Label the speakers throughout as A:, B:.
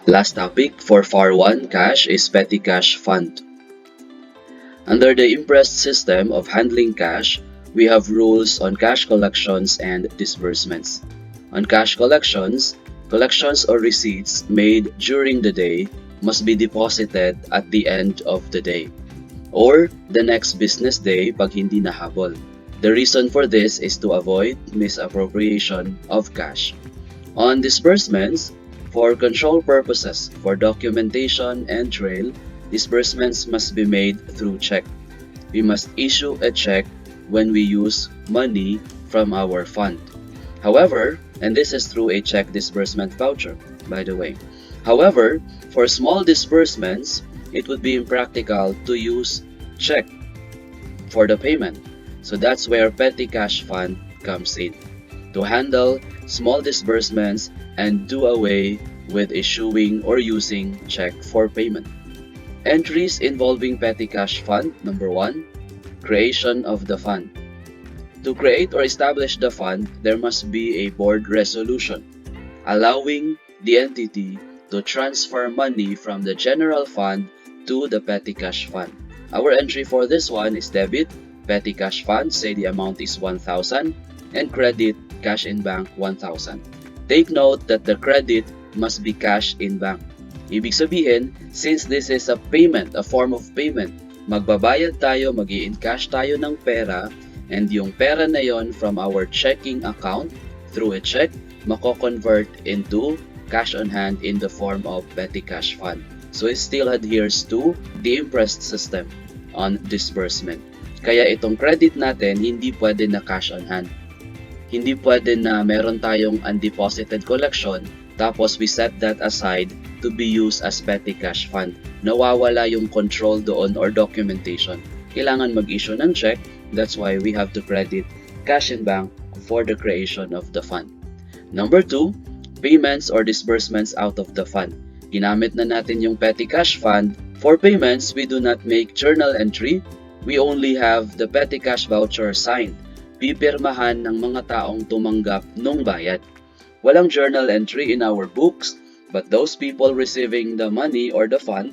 A: Last topic for FAR 1 cash is petty cash fund. Under the Imprest system of handling cash, we have rules on cash collections and disbursements. On cash collections, collections or receipts made during the day must be deposited at the end of the day or the next business day pag hindi nahabol. The reason for this is to avoid misappropriation of cash. On disbursements, for control purposes, for documentation and trail, disbursements must be made through check. We must issue a check when we use money from our fund. However, and this is through a check disbursement voucher, by the way. However, for small disbursements, it would be impractical to use check for the payment. So that's where petty cash fund comes in, to handle small disbursements and do away with issuing or using check for payment. Entries involving petty cash fund. Number 1, creation of the fund. To create or establish the fund, there must be a board resolution allowing the entity to transfer money from the general fund to the petty cash fund. Our entry for this one is debit, petty cash fund, say the amount is 1,000, and credit, cash in bank, 1,000. Take note that the credit must be cash in bank. Ibig sabihin, since this is a payment, a form of payment, magbabayad tayo, mag-i-encash tayo ng pera, and yung pera na yon from our checking account through a check, mako-convert into cash on hand in the form of petty cash fund. So it still adheres to the Imprest system on disbursement. Kaya itong credit natin, hindi pwede na cash on hand. Hindi pwede na meron tayong undeposited collection tapos we set that aside to be used as petty cash fund. Nawawala yung control doon or documentation. Kailangan mag-issue ng check, that's why we have to credit cash in bank for the creation of the fund. Number 2, payments or disbursements out of the fund. Ginamit na natin yung petty cash fund. For payments, we do not make journal entry. We only have the petty cash voucher signed. Pipirmahan ng mga taong tumanggap nung bayad. Walang journal entry in our books, but those people receiving the money or the fund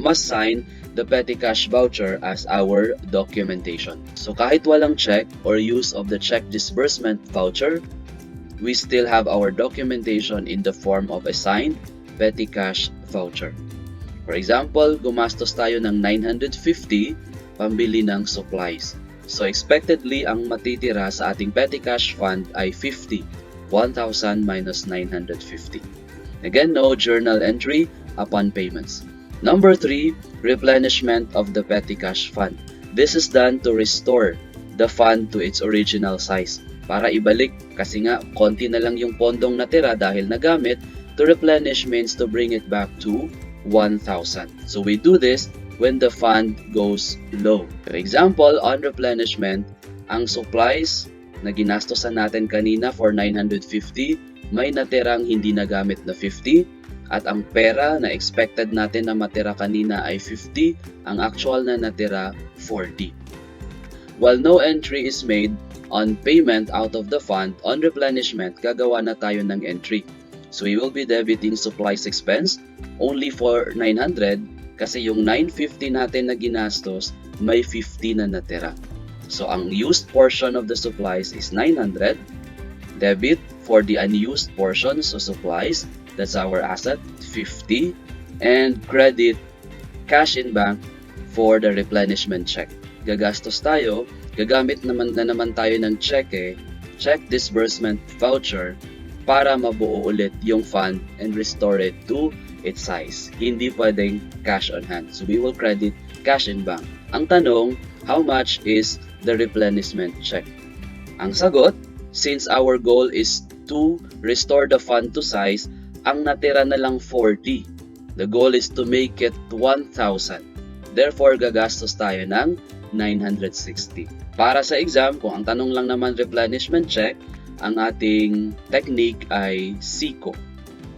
A: must sign the petty cash voucher as our documentation. So kahit walang check or use of the check disbursement voucher, we still have our documentation in the form of a signed petty cash voucher. For example, gumastos tayo ng 950 pambili ng supplies. So expectedly, ang matitira sa ating petty cash fund ay 50. 1,000 minus 950. Again, no journal entry upon payments. Number 3, replenishment of the petty cash fund. This is done to restore the fund to its original size. Para ibalik, kasi nga konti na lang yung pondong natira dahil nagamit. To replenish means to bring it back to 1,000. So we do this when the fund goes low. For example, on replenishment, ang supplies na ginastosan natin kanina for 950, may natirang hindi nagamit na 50, at ang pera na expected natin na matira kanina ay 50, ang actual na natira 40. While no entry is made on payment out of the fund, on replenishment, gagawa na tayo ng entry. So we will be debiting supplies expense only for 900 kasi yung 950 natin na ginastos, may 50 na natira. So ang used portion of the supplies is 900, debit for the unused portion, so supplies, that's our asset, 50, and credit, cash in bank for the replenishment check. Gagastos tayo, gagamit naman tayo ng check disbursement voucher para mabuo ulit yung fund and restore it to its size. Hindi pwedeng cash on hand. So we will credit cash in bank. Ang tanong, how much is the replenishment check? Ang sagot, since our goal is to restore the fund to size, ang natira na lang 40. The goal is to make it 1,000. Therefore, gagastos tayo ng 960. Para sa exam, kung ang tanong lang naman replenishment check, ang ating technique ay SICO.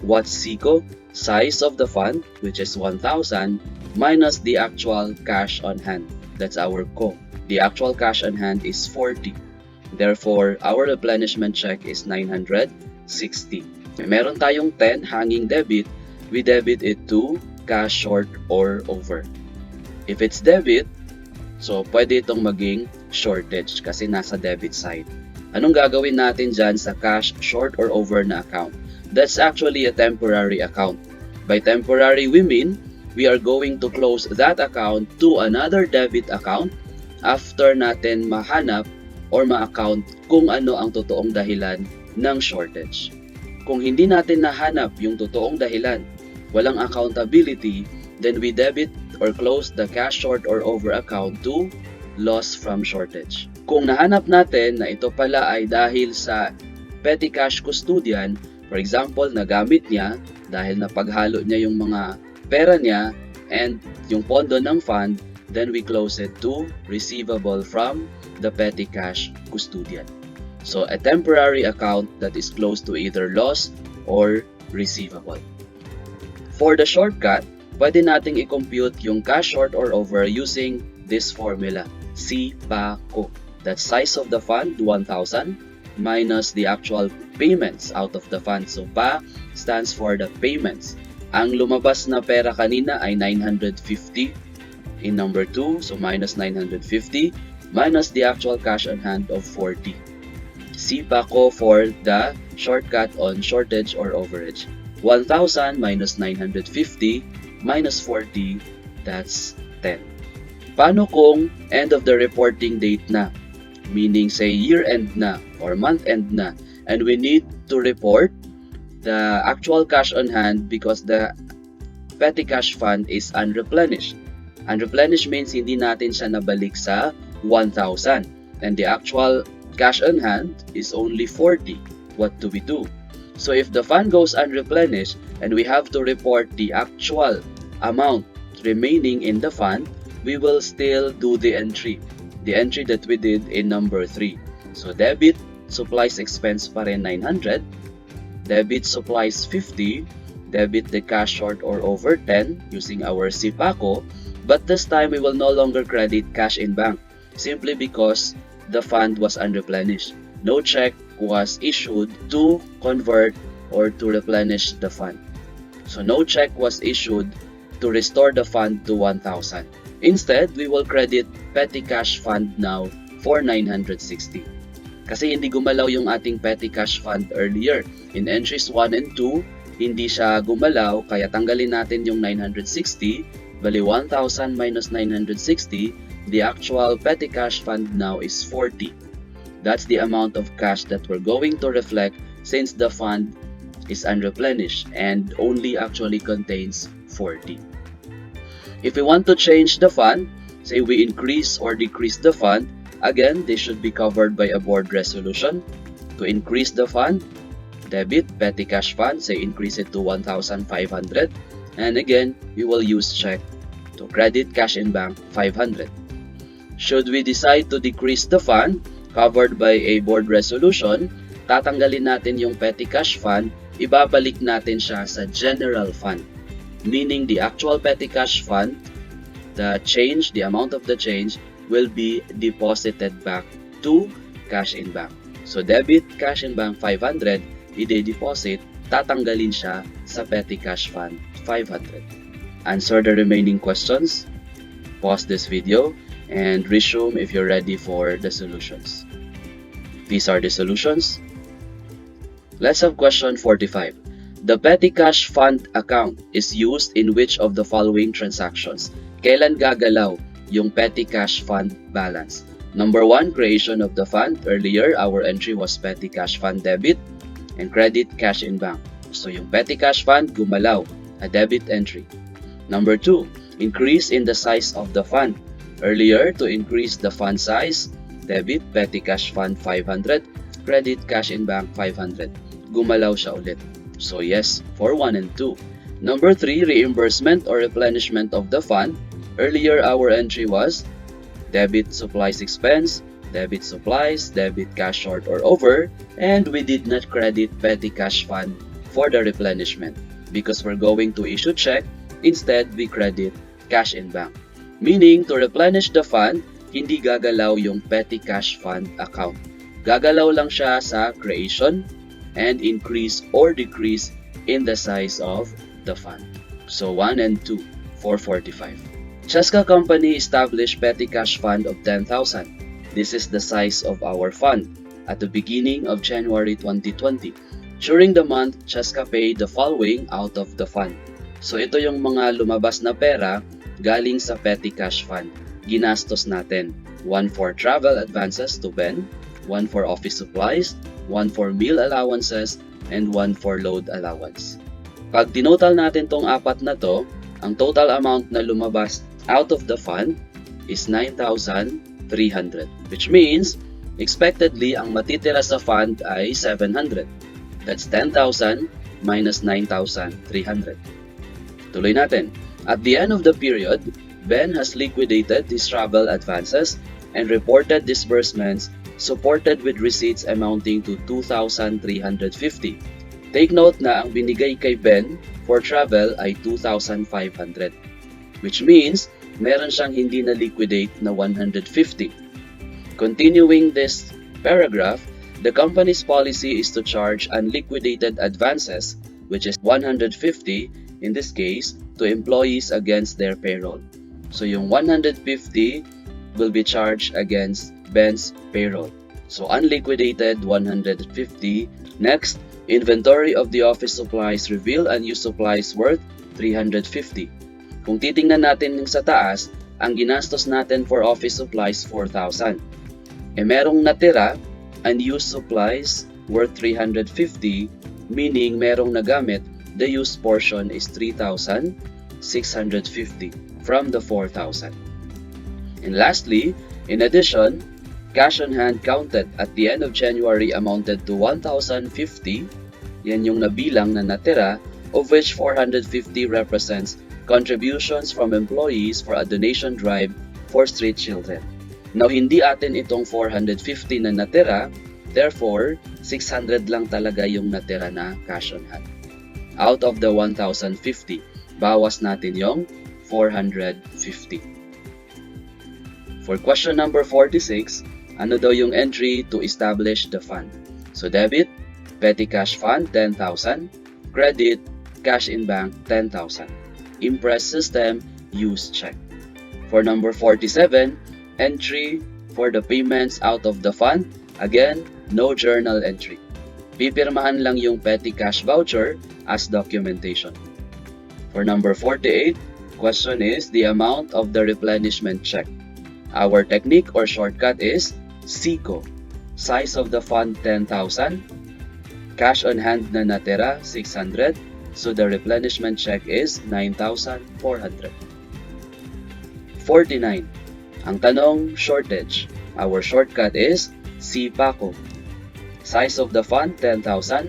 A: What's SICO? Size of the fund, which is 1,000, minus the actual cash on hand. That's our CO. The actual cash on hand is 40. Therefore, our replenishment check is 960. Meron tayong 10 hanging debit, we debit it to cash short or over. If it's debit, so pwede itong maging shortage kasi nasa debit side. Anong gagawin natin dyan sa cash short or over na account? That's actually a temporary account. By temporary, we mean we are going to close that account to another debit account after natin mahanap or ma-account kung ano ang totoong dahilan ng shortage. Kung hindi natin nahanap yung totoong dahilan, walang accountability, then we debit or close the cash short or over account to loss from shortage. Kung nahanap natin na ito pala ay dahil sa petty cash custodian, for example, nagamit niya dahil napaghalo niya yung mga pera niya and yung pondo ng fund, then we close it to receivable from the petty cash custodian. So, a temporary account that is close to either loss or receivable. For the shortcut, pwede nating i-compute yung cash short or over using this formula, CPACO. That's size of the fund, 1,000, minus the actual payments out of the fund. So, PA stands for the payments. Ang lumabas na pera kanina ay 950 in number 2, so minus 950, minus the actual cash on hand of 40. CPACO for the shortcut on shortage or overage. 1,000 minus 950 minus 40, that's 10. Paano kung end of the reporting date na? Meaning say year end na or month end na, and we need to report the actual cash on hand because the petty cash fund is unreplenished. Unreplenished means hindi natin siya nabalik sa 1,000 and the actual cash on hand is only 40. What do we do? So if the fund goes unreplenished and we have to report the actual amount remaining in the fund, we will still do the entry that we did in number 3. So debit supplies expense pa rin 900, debit supplies 50, debit the cash short or over 10 using our CPACO, but this time we will no longer credit cash in bank simply because the fund was unreplenished. No check was issued to convert or to replenish the fund. So no check was issued to restore the fund to 1,000. Instead, we will credit petty cash fund now for 960. Kasi hindi gumalaw yung ating petty cash fund earlier. In entries 1 and 2, hindi siya gumalaw, kaya tanggalin natin yung 960, bali 1,000 minus 960, the actual petty cash fund now is 40. That's the amount of cash that we're going to reflect since the fund is unreplenished and only actually contains 40. If we want to change the fund, say we increase or decrease the fund, again, this should be covered by a board resolution. To increase the fund, debit petty cash fund, say increase it to 1,500. And again, we will use check to credit cash in bank 500. Should we decide to decrease the fund, covered by a board resolution, tatanggalin natin yung petty cash fund, ibabalik natin siya sa general fund. Meaning the actual petty cash fund, the amount of the change, will be deposited back to cash in bank. So debit cash in bank 500, i-deposit, tatanggalin siya sa petty cash fund 500. Answer the remaining questions, pause this video, and resume if you're ready for the solutions. These are the solutions. Let's have question 45. The petty cash fund account is used in which of the following transactions? Kailan gagalaw yung petty cash fund balance? Number 1, creation of the fund. Earlier, our entry was petty cash fund debit and credit cash in bank. So yung petty cash fund gumalaw, a debit entry. Number 2, increase in the size of the fund. Earlier, to increase the fund size, debit petty cash fund 500, credit cash in bank 500. Gumalaw siya ulit. So yes, for 1 and 2. Number 3, reimbursement or replenishment of the fund. Earlier, our entry was debit supplies expense, debit supplies, debit cash short or over, and we did not credit petty cash fund for the replenishment because we're going to issue check. Instead, we credit cash in bank. Meaning, to replenish the fund, hindi gagalaw yung petty cash fund account. Gagalaw lang siya sa creation and increase or decrease in the size of the fund. So 1 and 2, 445. Cheska Company established petty cash fund of 10,000. This is the size of our fund at the beginning of January 2020. During the month, Cheska paid the following out of the fund. So ito yung mga lumabas na pera galing sa petty cash fund. Ginastos natin. 1 for travel advances to Ben, 1 for office supplies, 1 for meal allowances, and 1 for load allowance. Pag tinotal natin tong apat na to, ang total amount na lumabas out of the fund is 9,300, which means expectedly ang matitira sa fund ay 700. That's 10,000 minus 9,300. Tuloy natin. At the end of the period, Ben has liquidated his travel advances and reported disbursements supported with receipts amounting to 2,350. Take note na ang binigay kay Ben for travel ay 2,500, which means meron siyang hindi na-liquidate na 150. Continuing this paragraph, the company's policy is to charge unliquidated advances, which is 150 in this case, to employees against their payroll. So yung 150 will be charged against Ben's payroll. So unliquidated 150. Next, inventory of the office supplies reveal unused supplies worth 350. Kung titingnan natin yung sa taas, ang ginastos natin for office supplies 4,000. Merong natira unused supplies worth 350, meaning merong nagamit, the used portion is 3,650 from the 4,000. And lastly, in addition, cash on hand counted at the end of January amounted to 1,050. Yan yung nabilang na natira, of which 450 represents contributions from employees for a donation drive for street children. Now, hindi atin itong 450 na natira, therefore, 600 lang talaga yung natira na cash on hand. Out of the 1,050, bawas natin yung 450. For question number 46, ano daw yung entry to establish the fund? So debit, petty cash fund, 10,000. Credit, cash in bank, 10,000. Imprest system, use check. For number 47, entry for the payments out of the fund. Again, no journal entry. Pipirmahan lang yung petty cash voucher as documentation. For number 48, question is the amount of the replenishment check. Our technique or shortcut is SICO. Size of the fund 10,000. Cash on hand na natira 600. So the replenishment check is 9,400. 49. Ang tanong shortage. Our shortcut is SIPACO. Size of the fund 10,000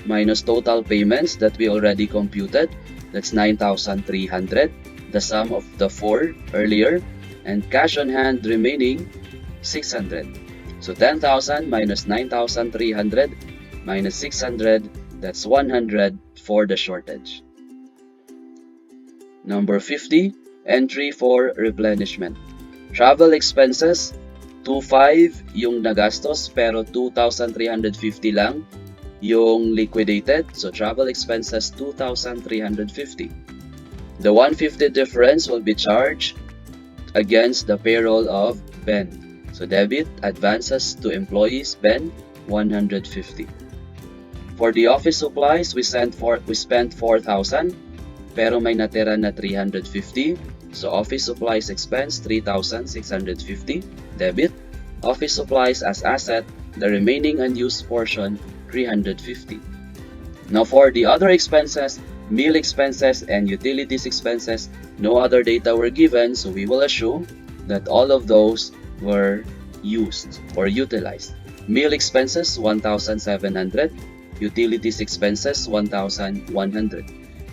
A: minus total payments that we already computed. That's 9,300. The sum of the 4 earlier. And cash on hand remaining 600. So 10,000 minus 9,300 minus 600, that's 100 for the shortage. Number 50, entry for replenishment. Travel expenses, 2,500 yung nagastos pero 2,350 lang yung liquidated. So travel expenses 2,350. The 150 difference will be charged against the payroll of Ben. So debit advances to employees Ben 150. For the office supplies, we spent 4,000 pero may natira na 350. So office supplies expense 3,650 debit. Office supplies as asset, the remaining unused portion 350. Now for the other expenses, meal expenses and utilities expenses, no other data were given, so we will assume that all of those were used or utilized. Meal expenses 1,700, utilities expenses 1,100.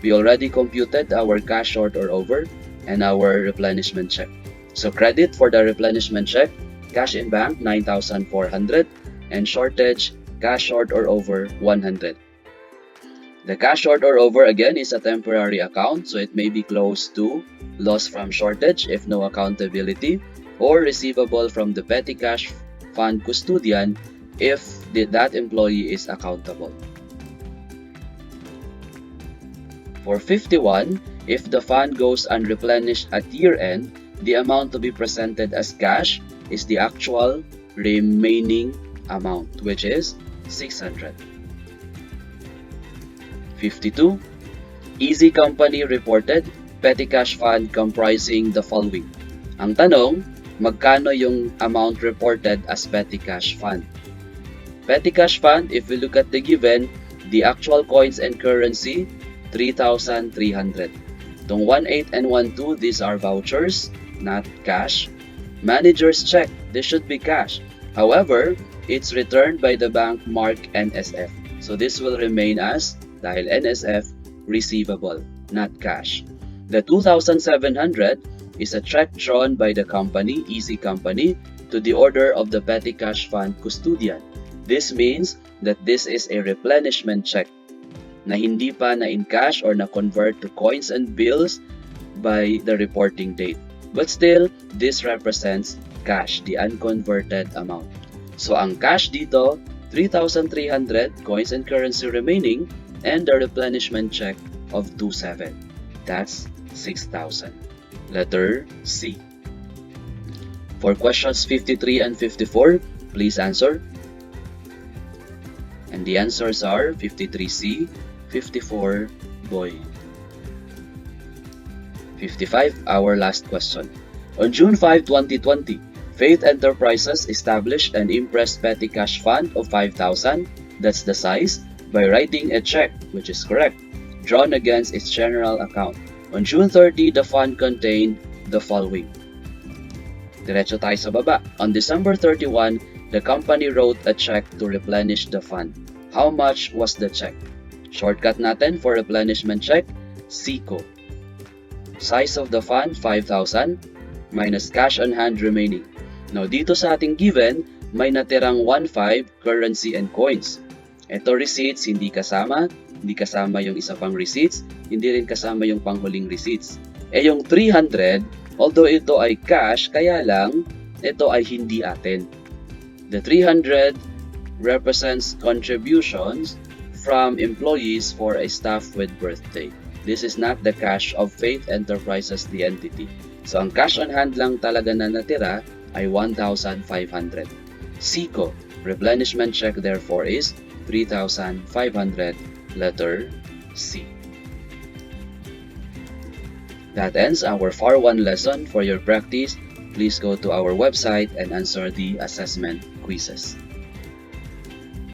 A: We already computed our cash short or over and our replenishment check. So credit for the replenishment check, cash in bank 9,400 and shortage, cash short or over 100. The cash short or over again is a temporary account, so it may be close to loss from shortage if no accountability, or receivable from the petty cash fund custodian if that employee is accountable. For 51, if the fund goes unreplenished at year-end, the amount to be presented as cash is the actual remaining amount, which is 600. 52. Easy Company reported petty cash fund comprising the following. Ang tanong, magkano yung amount reported as petty cash fund? Petty cash fund, if we look at the given, the actual coins and currency, 3,300. Itong 1.8 and 1.2, these are vouchers, not cash. Manager's check, this should be cash. However, it's returned by the bank marked NSF. So this will remain as, dahil NSF, receivable, not cash. The 2,700 is a check drawn by the company, Easy Company, to the order of the petty cash fund custodian. This means that this is a replenishment check na hindi pa na in cash or na convert to coins and bills by the reporting date. But still, this represents cash, the unconverted amount. So ang cash dito, 3,300 coins and currency remaining and the replenishment check of 27. That's 6,000. Letter C. For questions 53 and 54, please answer. And the answers are 53C, 54 boy. 55, our last question. On June 5, 2020, Faith Enterprises established an Imprest petty cash fund of 5,000, that's the size, by writing a check, which is correct, drawn against its general account. On June 30, the fund contained the following. Diretso tayo sa baba. On December 31, the company wrote a check to replenish the fund. How much was the check? Shortcut natin for replenishment check, SICO. Size of the fund, 5,000, minus cash on hand remaining. Now, dito sa ating given, may natirang 1,500 currency and coins. Ito receipts, hindi kasama yung isa pang receipts, hindi rin kasama yung panghuling receipts. Yung 300, although ito ay cash, kaya lang, ito ay hindi atin. The 300 represents contributions from employees for a staff with birthday. This is not the cash of Faith Enterprises, the entity. So, ang cash on hand lang talaga na natira ay 1,500. SICO, replenishment check therefore is 3,500, letter C. That ends our FAR 1 lesson. For your practice, please go to our website and answer the assessment quizzes.